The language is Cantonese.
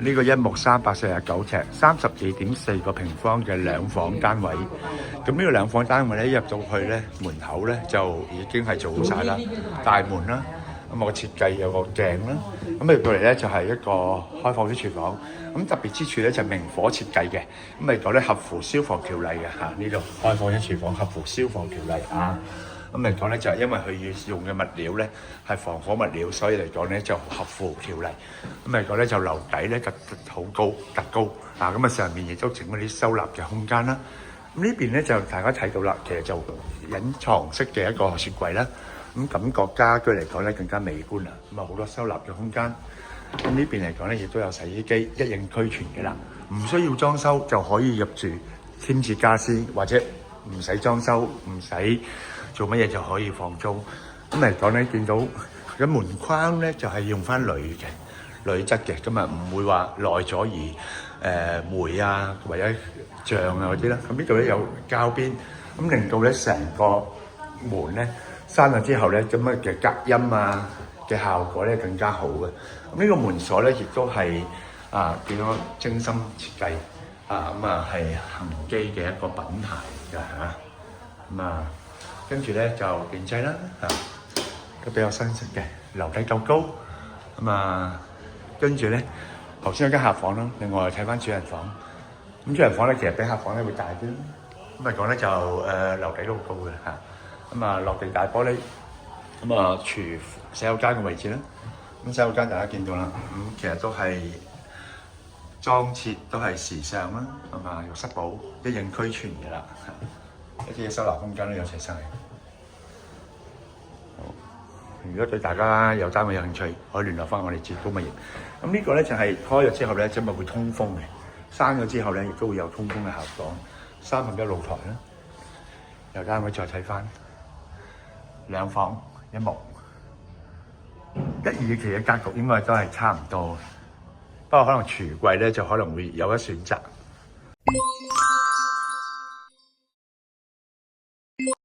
呢個一木349尺，32.4個平方嘅兩房單位。咁呢個兩房單位咧，入到去咧門口咧就已經係做好晒啦，大門啦，咁我設計有個鏡啦，咁入到嚟咧就係一個開放式廚房。咁特別之處咧就明火設計嘅，咁嚟講咧合乎消防條例嘅嚇。呢度開放式廚房合乎消防條例啊。咁嚟講咧就係因為佢要用嘅物料咧係防火物料，所以嚟講咧就合乎條例。咁嚟講咧就樓底咧就好高特高啊，咁啊上面亦都整嗰啲收納嘅空間啦。咁呢邊咧就大家睇到啦，其實就隱藏式嘅一個雪櫃啦。咁感覺家居嚟講咧更加美觀啦。咁啊好多收納嘅空間。咁呢邊嚟講咧亦都有洗衣機，一應俱全嘅啦，唔需要裝修就可以入住，添置家私或者唔使裝修唔使做乜嘢就可以放租。咁嚟講咧，見到嘅門框咧就係用翻鋁質嘅，咁啊唔會話耐咗而霉啊或者脹啊嗰啲啦。咁呢度咧有膠邊，咁令到咧成個門咧閂咗之後咧，咁啊嘅隔音啊嘅效果咧更加好嘅。咁呢個門鎖咧亦都係見到精心設計咁係恒基嘅一個品牌㗎嚇。咁跟住咧就電掣啦都比較新式嘅，樓底夠高。咁跟住咧頭先有間客房啦，另外睇翻主人房。咁主人房咧其實比客房咧會大啲。咁嚟講咧就樓底都好高嘅嚇。落地大玻璃。洗手間嘅位置啦。咁洗手間大家見到啦，其實都係裝設都係時尚啦，浴室寶一應俱全嘅啦，一啲收納空間都有齊晒。如果對大家有單位有興趣，可以聯絡翻我哋浙高物業。咁呢個咧就係開咗之後咧，即係會通風嘅，閂咗之後咧亦都會有通風嘅效果。1/3露台啦，有單位再睇翻兩房一木。1、2期嘅格局應該都係差唔多，不過可能廚櫃咧就可能會有得選擇。